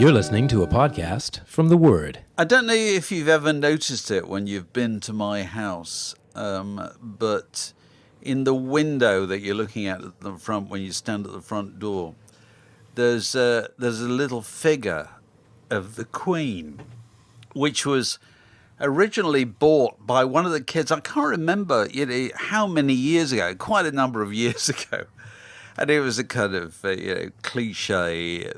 You're listening to a podcast from The Word. I don't know if you've ever noticed it when you've been to my house, but in the window that you're looking at the front when you stand at the front door, there's a little figure of the Queen, which was originally bought by one of the kids. I can't remember how many years ago, quite a number of years ago. And it was a kind of cliche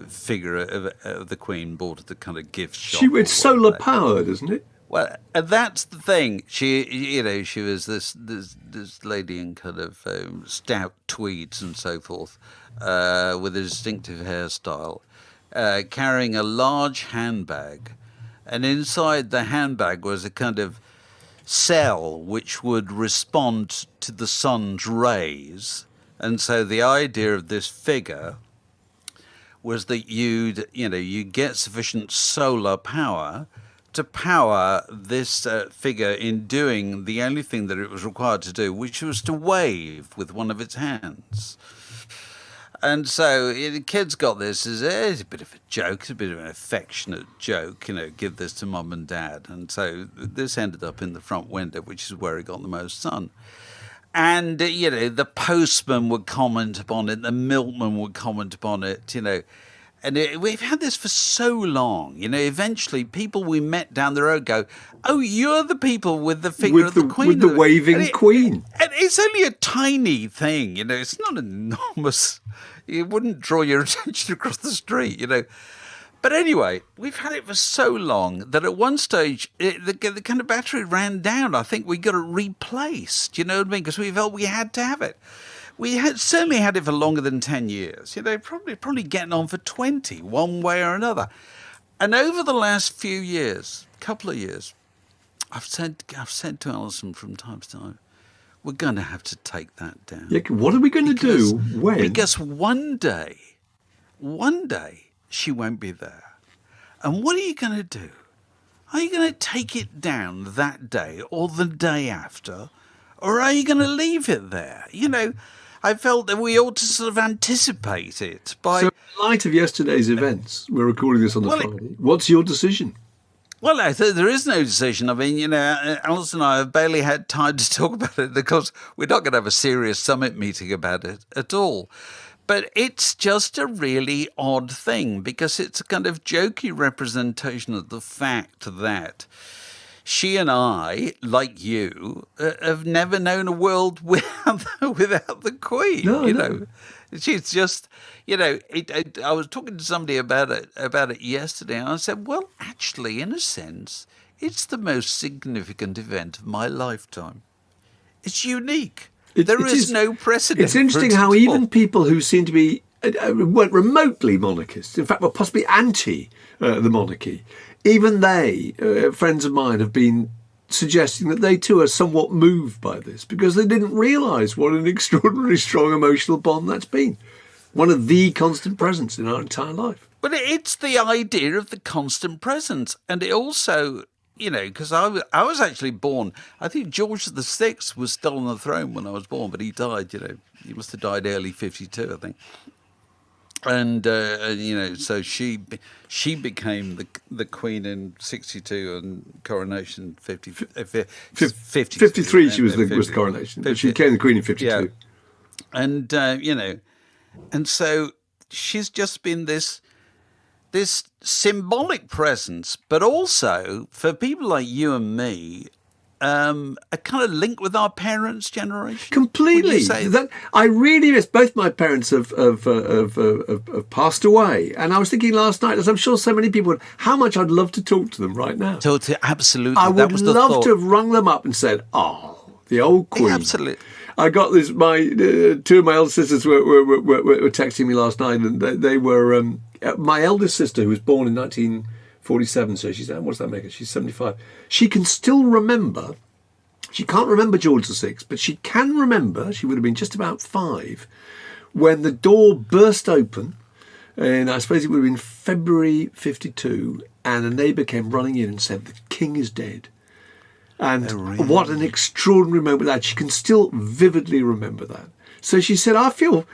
figure of the Queen bought at the kind of gift shop. It's solar powered, isn't it? Well, that's the thing. She was this lady in kind of stout tweeds and so forth, with a distinctive hairstyle, carrying a large handbag, and inside the handbag was a kind of cell which would respond to the sun's rays. And so the idea of this figure was that you'd get sufficient solar power to power this figure in doing the only thing that it was required to do, which was to wave with one of its hands. And so the kids got this as a bit of a joke, it's a bit of an affectionate joke, give this to mum and dad. And so this ended up in the front window, which is where it got the most sun. And, the postman would comment upon it, the milkman would comment upon it, And we've had this for so long, eventually people we met down the road go, oh, you're the people with the figure of the Queen. With the waving Queen. And it's only a tiny thing, it's not enormous. It wouldn't draw your attention across the street, But anyway, we've had it for so long that at one stage, the kind of battery ran down. I think we got it replaced, you know what I mean? Because we felt we had to have it. We had certainly had it for longer than 10 years, probably getting on for 20, one way or another. And over the last few years, couple of years, I've said to Alison from time to time, we're going to have to take that down. Yeah, what are we going to do when? Because one day, she won't be there. And what are you going to do? Are you going to take it down that day or the day after? Or are you going to leave it there? I felt that we ought to sort of anticipate it by... So in light of yesterday's events, we're recording this on the Friday, what's your decision? Well, there is no decision. I mean, Alice and I have barely had time to talk about it because we're not going to have a serious summit meeting about it at all. But it's just a really odd thing because it's a kind of jokey representation of the fact that she and I, like you, have never known a world without the Queen. No. She's just, I was talking to somebody about it yesterday, and I said, well, actually, in a sense, it's the most significant event of my lifetime. It's unique. There is no precedent. It's interesting how even people who seem to be weren't remotely monarchists, in fact, were possibly anti the monarchy, even they, friends of mine, have been suggesting that they too are somewhat moved by this because they didn't realise what an extraordinarily strong emotional bond that's been. One of the constant presence in our entire life. But it's the idea of the constant presence. And it also... because I was actually born, I think George VI was still on the throne when I was born, but he died, he must have died early 52, I think. And, so she became the Queen in 62 and coronation 53, 53 she was the coronation, but she became the Queen in 52. Yeah. And, and so she's just been this symbolic presence, but also for people like you and me, a kind of link with our parents' generation. Completely. That I really miss. Both my parents have passed away, and I was thinking last night, as I'm sure so many people would, how much I'd love to talk to them right now. Absolutely, I would love to have rung them up and said, "Oh, the old Queen." Yeah, absolutely. I got this. My two of my elder sisters were texting me last night, and they were my eldest sister, who was born in 1947. So she's what's that make her? She's 75. She can still remember. She can't remember George VI, but she can remember. She would have been just about 5 when the door burst open, and I suppose it would have been February 52, and a neighbour came running in and said, "The King is dead." And what an extraordinary moment that she can still vividly remember that. So she said, I feel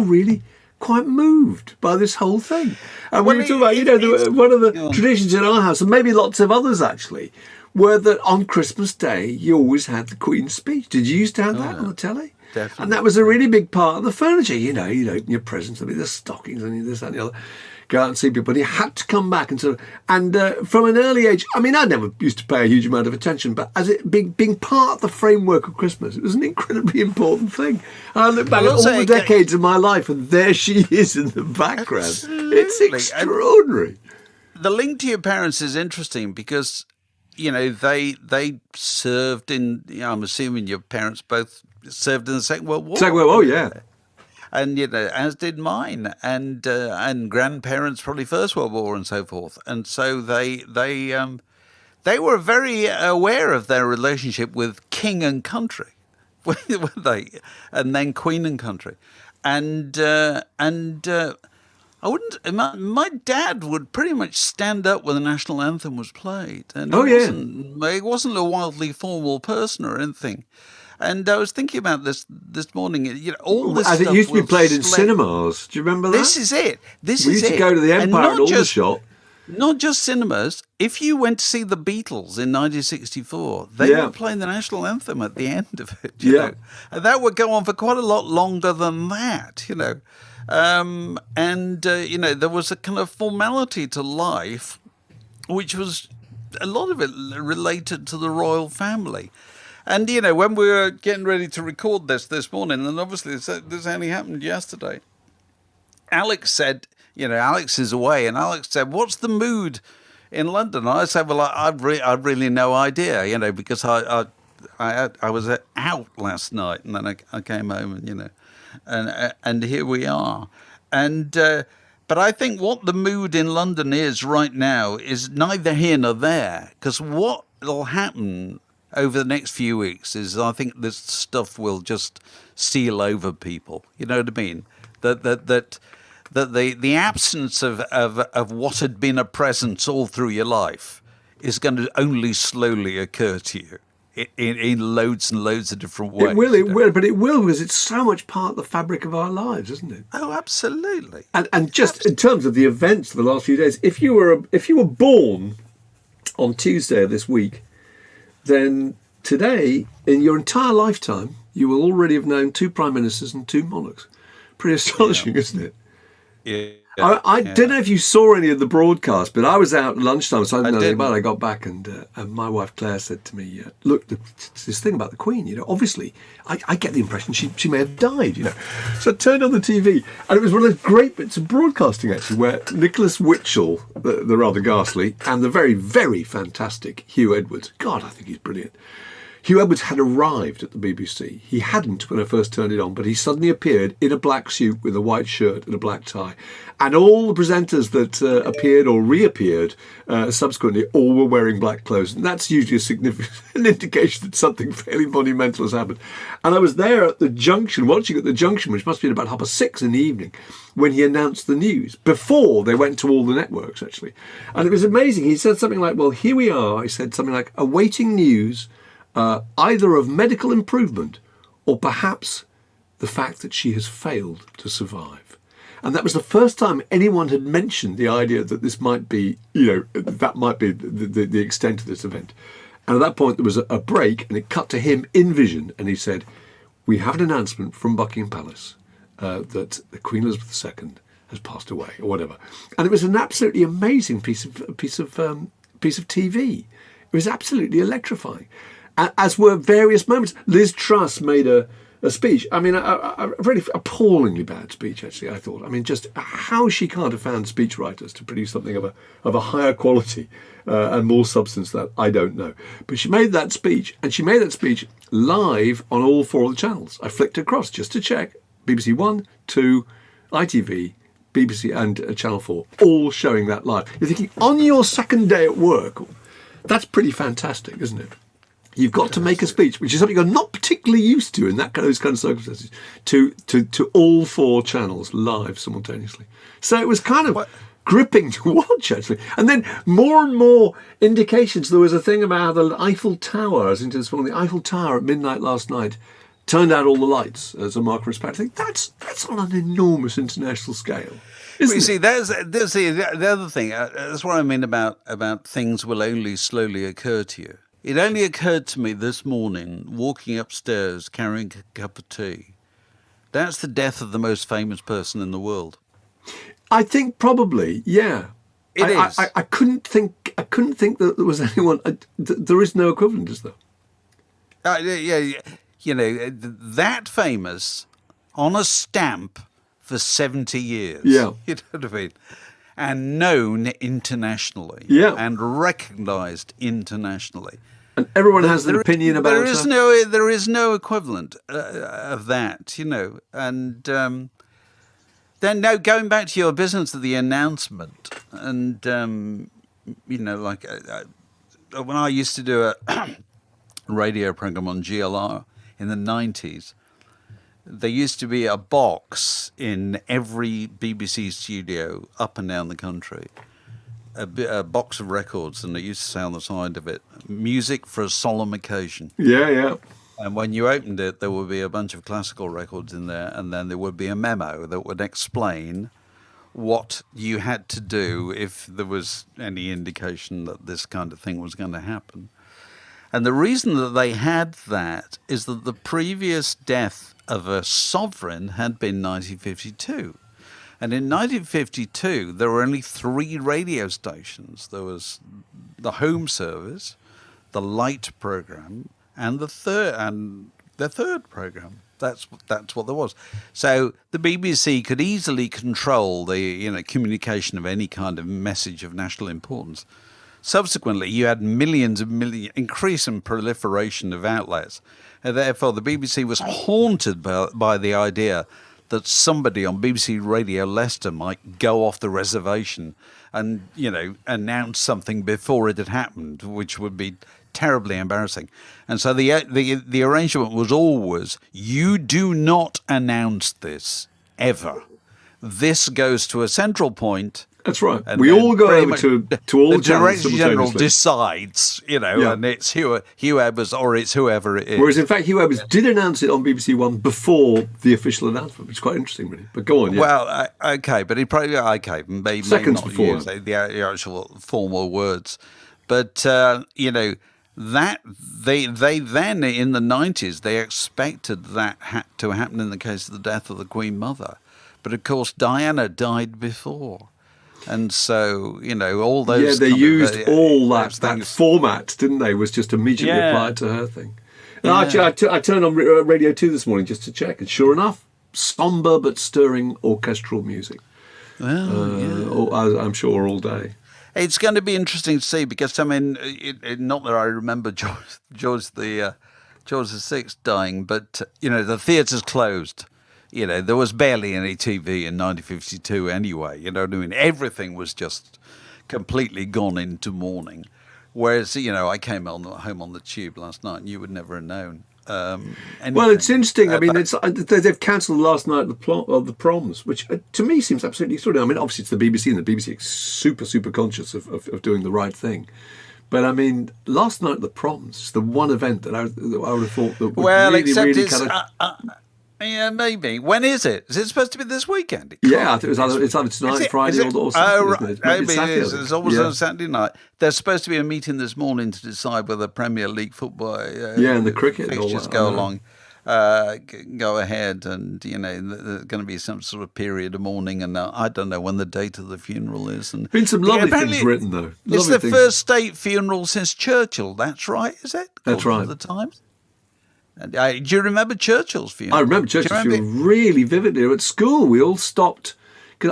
really quite moved by this whole thing. And Well, we were talking about, one of the traditions in our house, and maybe lots of others actually, were that on Christmas Day you always had the Queen's speech. Did you used to have that on the telly? Definitely. And that was a really big part of the furniture. You'd open your presents, there'd be the stockings and this, that, and the other. Go out and see people. But he had to come back and from an early age, I mean, I never used to pay a huge amount of attention, but as it being part of the framework of Christmas, it was an incredibly important thing. And I look back at all the decades of my life, and there she is in the background. Absolutely. It's extraordinary. The link to your parents is interesting because, they served in, I'm assuming your parents both served in the Second World War. Second World War, yeah. And as did mine, and grandparents probably First World War and so forth. And so they were very aware of their relationship with king and country, weren't they? And then queen and country, and I wouldn't. My dad would pretty much stand up when the national anthem was played, and he wasn't a wildly formal person or anything. And I was thinking about this morning. All this as stuff it used to be played in cinemas. Do you remember that? This is it. We used to go to the Empire and Aldershot. Not just cinemas. If you went to see the Beatles in 1964, they were playing the national anthem at the end of it. You know? And that would go on for quite a lot longer than that. There was a kind of formality to life, which was a lot of it related to the royal family. And, when we were getting ready to record this morning, and obviously this only happened yesterday, Alex said, Alex is away, and Alex said, what's the mood in London? And I said, well, I've really no idea, because I was out last night, and then I came home, and here we are. And but I think what the mood in London is right now is neither here nor there, because what will happen over the next few weeks is I think this stuff will just seal over people. You know what I mean? That the absence of what had been a presence all through your life is going to only slowly occur to you in loads and loads of different ways. It will, but it will because it's so much part of the fabric of our lives, isn't it? Oh, absolutely. And just in terms of the events of the last few days, if you were born on Tuesday of this week, then today, in your entire lifetime, you will already have known 2 prime ministers and 2 monarchs. Pretty astonishing, isn't it? Yeah. I don't know if you saw any of the broadcast, but I was out at lunchtime, so I didn't know anything about it. I got back, and my wife Claire said to me, "Look, this thing about the Queen. Obviously, I get the impression she may have died. So I turned on the TV, and it was one of those great bits of broadcasting actually, where Nicholas Witchell, the rather ghastly, and the very, very fantastic Hugh Edwards. God, I think he's brilliant. Hugh Edwards had arrived at the BBC. He hadn't when I first turned it on, but he suddenly appeared in a black suit with a white shirt and a black tie. And all the presenters that appeared or reappeared subsequently all were wearing black clothes. And that's usually a significant indication that something fairly monumental has happened. And I was there at the junction, watching at the junction, which must have been about 6:30 in the evening, when he announced the news, before they went to all the networks, actually. And it was amazing. He said something like, well, here we are. He said something like, awaiting news either of medical improvement or perhaps the fact that she has failed to survive. And that was the first time anyone had mentioned the idea that this might be, that might be the extent of this event. And at that point, there was a break, and it cut to him in vision, and he said, we have an announcement from Buckingham Palace that the Queen Elizabeth II has passed away, or whatever. And it was an absolutely amazing piece of TV. It was absolutely electrifying. As were various moments. Liz Truss made a speech. I mean, a really appallingly bad speech, actually, I thought. I mean, just how she can't have found speechwriters to produce something of a higher quality and more substance, that I don't know. But she made that speech, and she made that speech live on all 4 of the channels. I flicked across just to check. BBC 1, 2, ITV, BBC and Channel 4, all showing that live. You're thinking, on your second day at work, that's pretty fantastic, isn't it? You've got to make a speech, which is something you're not particularly used to in those kind of circumstances, to all 4 channels live simultaneously. So it was kind of gripping to watch, actually. And then more and more indications. There was a thing about the Eiffel Tower. I was into this morning. The Eiffel Tower at midnight last night turned out all the lights as a mark of respect. I think that's on an enormous international scale. Well, you see, there's the other thing. That's what I mean about things will only slowly occur to you. It only occurred to me this morning, walking upstairs carrying a cup of tea. That's the death of the most famous person in the world. I think probably, yeah. It is. I couldn't think that there was anyone. There is no equivalent, is there? Yeah, you know, that famous on a stamp for 70 years. Yeah. You know what I mean? And known internationally. Yeah. And recognised internationally. And everyone has an opinion about it. There is no equivalent of that, you know. And then now going back to your business of the announcement, and you know, like when I used to do a radio program on GLR in the 90s, there used to be a box in every BBC studio up and down the country. A box of records, and it used to say on the side of it, music for a solemn occasion. Yeah, yeah. And when you opened it, there would be a bunch of classical records in there, and then there would be a memo that would explain what you had to do if there was any indication that this kind of thing was going to happen. And the reason that they had that is that the previous death of a sovereign had been 1952. And in 1952, there were only 3 radio stations. There was the Home Service, the Light program, and the third program. That's what there was. So the BBC could easily control the communication of any kind of message of national importance. Subsequently, you had increase in proliferation of outlets, and therefore the BBC was haunted by the idea that somebody on BBC Radio Leicester might go off the reservation and, announce something before it had happened, which would be terribly embarrassing. And so the arrangement was always, you do not announce this, ever. This goes to a central point. That's right. We all go over to all the Director General decides, and it's Hugh Ebers or it's whoever it is. Whereas, in fact, Hugh Ebers did announce it on BBC One before the official announcement, which is quite interesting, really. But go on, yeah. Well, okay, but he probably, may seconds not before use the actual formal words. But, that they then, in the 90s, they expected that to happen in the case of the death of the Queen Mother. But, of course, Diana died before. And so, all those... Yeah, they used all that format, didn't they? Was just immediately applied to her thing. And I turned on Radio 2 this morning just to check, and sure enough, sombre but stirring orchestral music. I'm sure all day. It's going to be interesting to see because, not that I remember George VI dying, but, the theatre's closed. There was barely any TV in 1952 anyway. You know what I mean? Everything was just completely gone into mourning. Whereas, I came home on the tube last night and you would never have known anything. Well, it's interesting. They've cancelled last night of the proms, which to me seems absolutely extraordinary. I mean, obviously it's the BBC and the BBC is super, super conscious of doing the right thing. But I mean, last night the proms is the one event that I would have thought that would really kind of... Yeah, maybe. When is it? Is it supposed to be this weekend? Yeah, I think it's either tonight, Friday, or Saturday. It's always on Saturday night. There's supposed to be a meeting this morning to decide whether Premier League football, and the cricket fixtures go ahead, and there's going to be some sort of period of mourning, and I don't know when the date of the funeral is. And been some lovely things written though. It's the first state funeral since Churchill. That's right, is it? That's right. The Times. Do you remember Churchill's funeral? I remember Churchill's funeral really vividly. At school, we all stopped.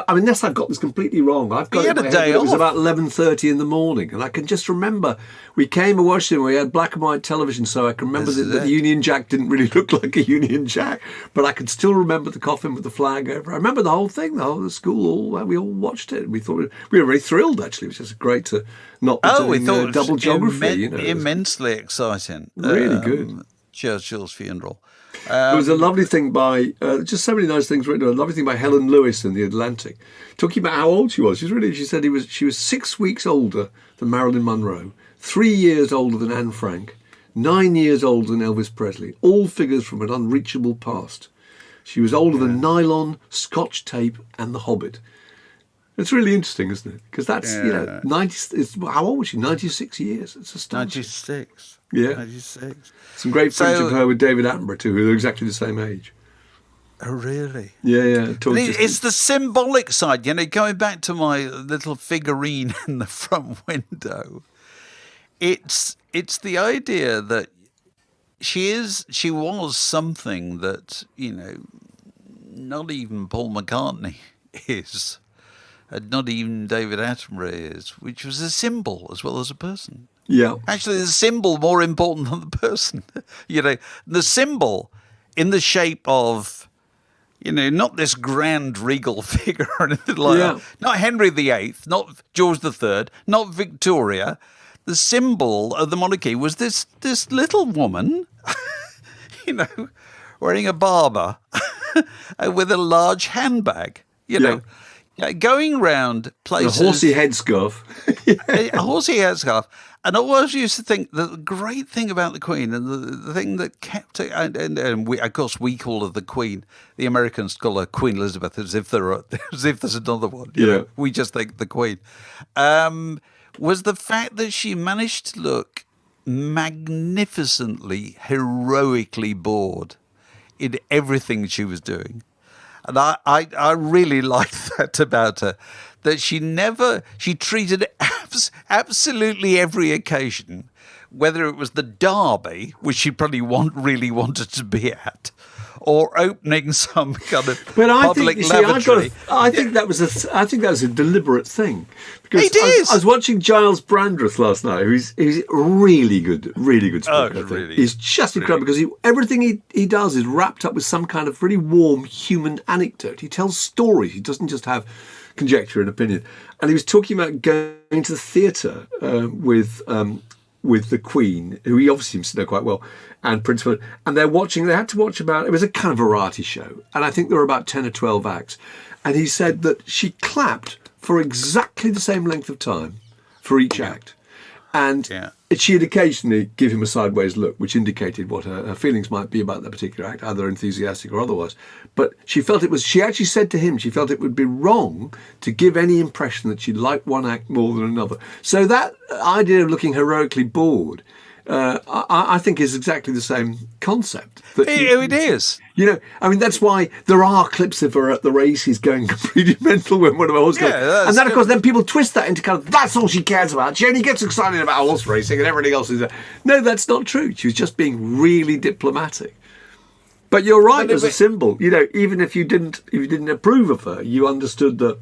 Unless I've got this completely wrong, I've got it in my head. It was about 11:30 in the morning, and I can just remember we came and watched it. We had black and white television, so I can remember that the Union Jack didn't really look like a Union Jack, but I can still remember the coffin with the flag over. I remember the whole thing. The school, we all watched it. We thought we were very thrilled. Actually, it was just great to not be doing double geography. Immensely exciting. Really good. Churchill's funeral. There was a lovely thing by, just so many nice things written, a lovely thing by Helen Lewis in The Atlantic, talking about how old she was. She said she was 6 weeks older than Marilyn Monroe, 3 years older than Anne Frank, 9 years older than Elvis Presley, all figures from an unreachable past. She was older than nylon, Scotch tape, and The Hobbit. It's really interesting, isn't it? Because that's, 90. How old was she? 96 years. It's astonishing. 96. Yeah. 96. Some great footage of her with David Attenborough, too, who are exactly the same age. Oh, really? Yeah. It's the symbolic side, going back to my little figurine in the front window. It's the idea that she was something that, not even Paul McCartney is, and not even David Attenborough is, which was a symbol as well as a person. Yeah. Actually, the symbol more important than the person. The symbol in the shape of, not this grand regal figure or anything like that. Not Henry VIII, not George III, not Victoria. The symbol of the monarchy was this little woman, wearing a Barber with a large handbag, going round places. A horsey headscarf. A horsey headscarf. And I always used to think that the great thing about the Queen, and the thing that kept it, and we, of course, we call her the Queen. The Americans call her Queen Elizabeth as if there's another one. We just think the Queen. Was the fact that she managed to look magnificently, heroically bored in everything she was doing. And I really liked that about her, that she treated absolutely every occasion, whether it was the Derby, which she probably really wanted to be at, or opening some kind of public lavatory. I think that was a deliberate thing. Because it is. I was watching Giles Brandreth last night. He's really good speaker. I think. Really, he's just incredible because everything he does is wrapped up with some kind of really warm human anecdote. He tells stories. He doesn't just have conjecture and opinion. And he was talking about going to the theatre with the Queen, who he obviously seems to know quite well, and Prince Philip, and they had to watch it was a kind of variety show, and I think there were about 10 or 12 acts, and he said that she clapped for exactly the same length of time for each act, and she'd occasionally give him a sideways look, which indicated what her feelings might be about that particular act, either enthusiastic or otherwise. But she actually said to him, she felt it would be wrong to give any impression that she liked one act more than another. So that idea of looking heroically bored, I think is exactly the same concept. It is. That's why there are clips of her at the races going completely mental when one of her horses goes. And then, of course, then people twist that into kind of, that's all she cares about. She only gets excited about horse racing and everything else is there. No, that's not true. She was just being really diplomatic. But you're right, as a symbol, even if you didn't approve of her, you understood that,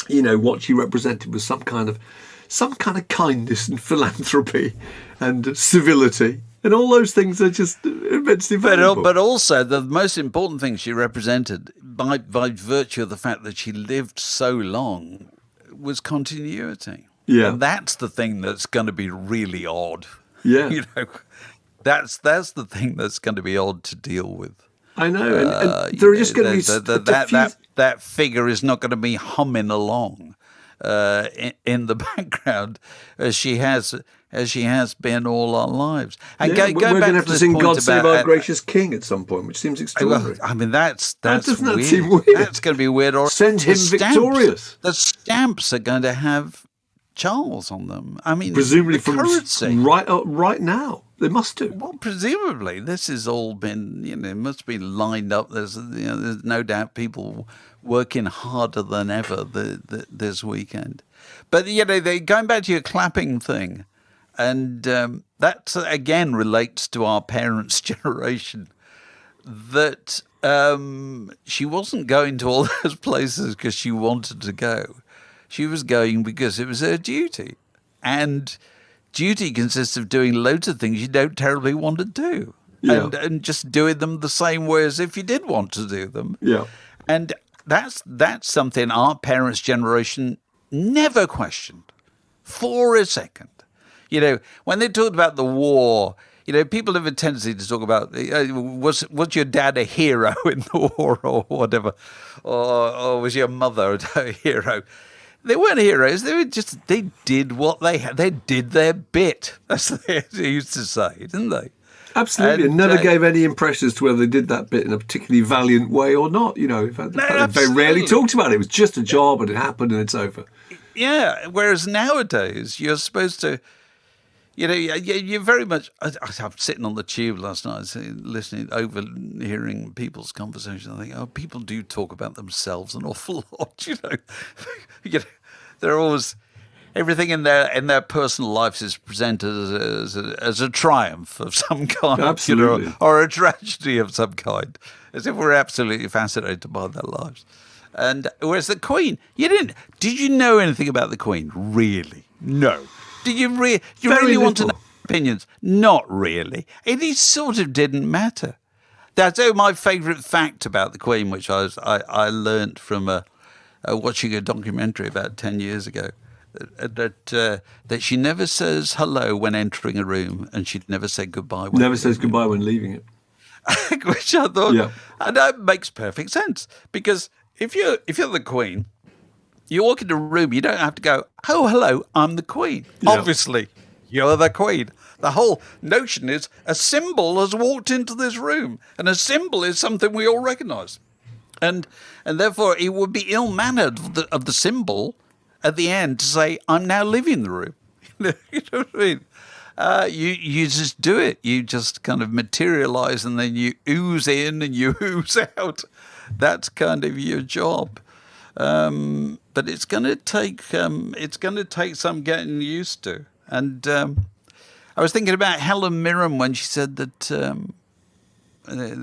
what she represented was some kind of kindness and philanthropy and civility. And all those things are just immensely valuable. But also, the most important thing she represented, by virtue of the fact that she lived so long, was continuity. Yeah. And that's the thing that's going to be really odd. Yeah. That's the thing that's going to be odd to deal with. I know. And there are just going to be... That figure is not going to be humming along in the background as she has been all our lives. And we're going to have to sing "God Save Our Gracious King" at some point, which seems extraordinary. I mean, that's doesn't weird. That seem weird? That's going to be weird. Or send him victorious. The stamps are going to have Charles on them. I mean, presumably from right now. They must do. Well, presumably, this has all been, it must be lined up. There's no doubt people working harder than ever this weekend. But, going back to your clapping thing, and that, again, relates to our parents' generation, that she wasn't going to all those places because she wanted to go. She was going because it was her duty. And duty consists of doing loads of things you don't terribly want to do. Yeah. And just doing them the same way as if you did want to do them. Yeah. And that's something our parents' generation never questioned for a second. When they talked about the war, people have a tendency to talk about, was your dad a hero in the war or whatever? Or was your mother a hero? They weren't heroes. They did what they had. They did their bit, as they used to say, didn't they? Absolutely, and never gave any impression as to whether they did that bit in a particularly valiant way or not. You know, in fact, they very rarely talked about it. It was just a job, and it happened, and it's over. Yeah. Whereas nowadays, you're supposed to, you're very much. I'm sitting on the tube last night, listening, overhearing people's conversations. I think, oh, people do talk about themselves an awful lot. They're always. Everything in their personal lives is presented as a triumph of some kind, Absolutely. or a tragedy of some kind, as if we're absolutely fascinated by their lives. And whereas the Queen, did you know anything about the Queen? Really? No. Did you really want to know opinions? Not really. It sort of didn't matter. That's my favourite fact about the Queen, which I learnt from watching a documentary about 10 years ago. That she never says hello when entering a room, and she'd never say goodbye. Never says goodbye when leaving it. Which I thought, and that makes perfect sense, because if you're the Queen, you walk into a room, you don't have to go, oh, hello, I'm the Queen. Yeah. Obviously, you're the Queen. The whole notion is a symbol has walked into this room, and a symbol is something we all recognise, and therefore it would be ill-mannered of the symbol at the end to say, I'm now leaving the room. You know what I mean? You just do it. You just kind of materialise, and then you ooze in and you ooze out. That's kind of your job. But it's going to take some getting used to. And I was thinking about Helen Mirren when she said that.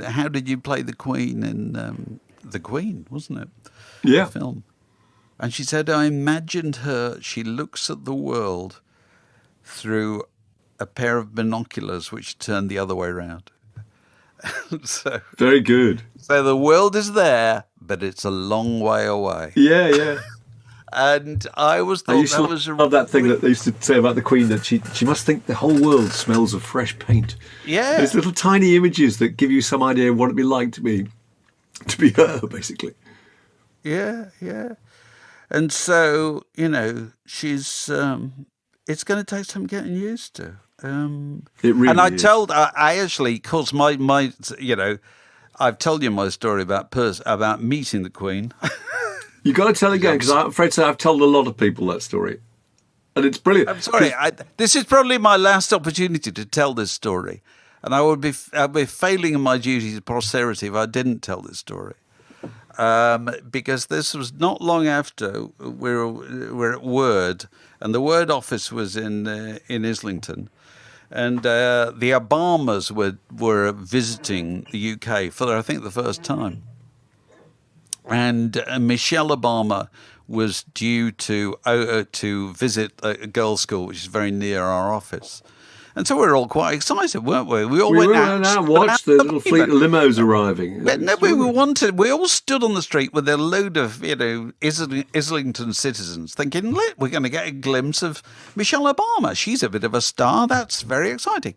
How did you play the Queen in The Queen? Wasn't it? Yeah. The film. And she said, I imagined her, she looks at the world through a pair of binoculars which turn the other way around. So, very good. So the world is there, but it's a long way away. Yeah, yeah. And I always thought that was love that thing that they used to say about the Queen, that she must think the whole world smells of fresh paint. Yeah. There's little tiny images that give you some idea of what it'd be like to be her, basically. Yeah, yeah. And so, she's, it's going to take some getting used to. It really and I is. I actually, of course, I've told you my story about meeting the Queen. You got to tell again, because I'm afraid to say I've told a lot of people that story. And it's brilliant. I'm sorry, this is probably my last opportunity to tell this story. And I'd be failing in my duty to posterity if I didn't tell this story. Because this was not long after we're at Word, and the Word office was in Islington, and the Obamas were visiting the UK for, I think, the first time, and Michelle Obama was due to visit a girls' school which is very near our office. And so we were all quite excited, weren't we? We went out and watched the little fleet of limos arriving. We all stood on the street with a load of, Islington citizens thinking, we're going to get a glimpse of Michelle Obama. She's a bit of a star. That's very exciting.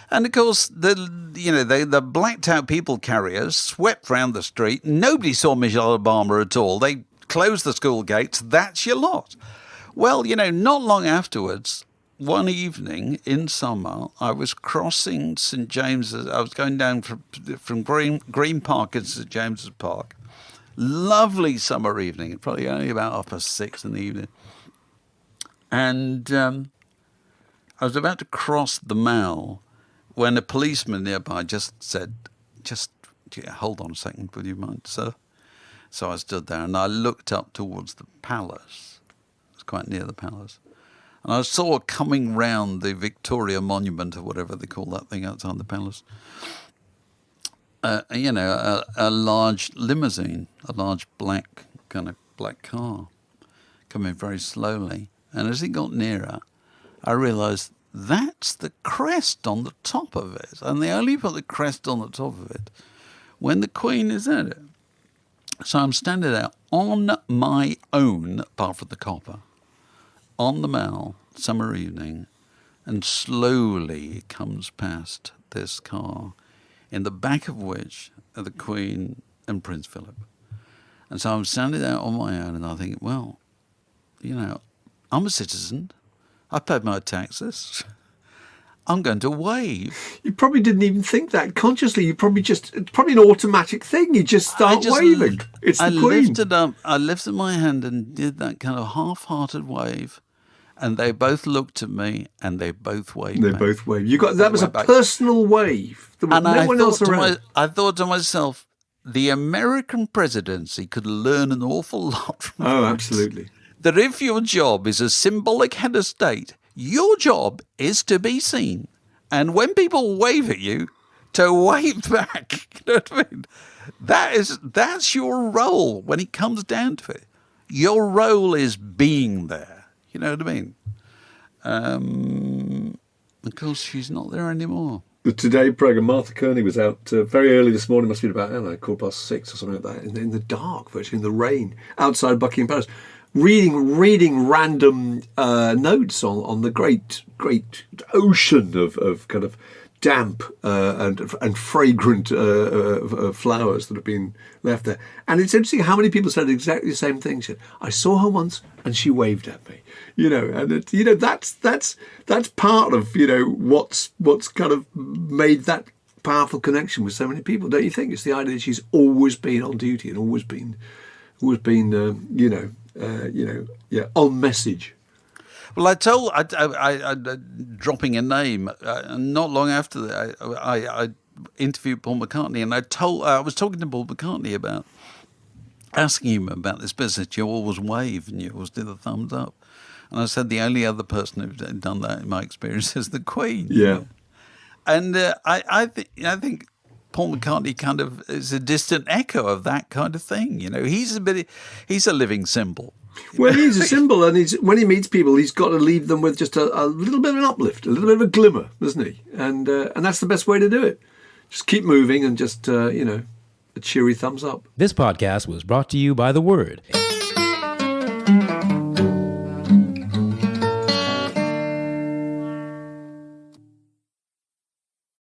And of course, the blacked out people carriers swept round the street. Nobody saw Michelle Obama at all. They closed the school gates. That's your lot. Well, not long afterwards, one evening in summer, I was crossing St James's. I was going down from Green Park into St James's Park. Lovely summer evening, probably only about 6:30 in the evening. And I was about to cross the Mall when a policeman nearby just said, hold on a second, would you mind, sir? So I stood there and I looked up towards the palace. It was quite near the palace. And I saw coming round the Victoria Monument, or whatever they call that thing outside the palace, a large limousine, a large black car, coming very slowly. And as it got nearer, I realised that's the crest on the top of it. And they only put the crest on the top of it when the Queen is in it. So I'm standing there on my own, apart from the copper, on the Mall, summer evening, and slowly it comes past this car, in the back of which are the Queen and Prince Philip. And so I'm standing there on my own, and I think, well, I'm a citizen. I paid my taxes. I'm going to wave. You probably didn't even think that consciously. You probably it's probably an automatic thing. You just start waving. It's the Queen. I lifted my hand and did that kind of half-hearted wave, and they both looked at me and they both waved. They both waved. That was a personal wave. There was no one else around. I thought to myself, the American presidency could learn an awful lot from this. Absolutely. That if your job is a symbolic head of state, your job is to be seen. And when people wave at you, to wave back. You know what I mean? That's your role when it comes down to it. Your role is being there. You know what I mean? Of course, she's not there anymore. The Today programme, Martha Kearney was out very early this morning, must have been about, 6:15 or something like that, in the dark, virtually in the rain, outside Buckingham Palace, reading random notes on the great ocean of kind of damp and fragrant flowers that have been left there. And it's interesting how many people said exactly the same thing. She said, I saw her once and she waved at me. That's part of what's kind of made that powerful connection with so many people, don't you think? It's the idea that she's always been on duty and always been on message. Well, I dropping a name, not long after that, I interviewed Paul McCartney, and I was talking to Paul McCartney about asking him about this business. You always wave and you always do the thumbs up. And I said the only other person who's done that in my experience is the Queen. Yeah. And I think Paul McCartney kind of is a distant echo of that kind of thing. He's a living symbol. Well, he's a symbol, and when he meets people, he's got to leave them with just a little bit of an uplift, a little bit of a glimmer, doesn't he? And that's the best way to do it. Just keep moving and just, a cheery thumbs up. This podcast was brought to you by The Word.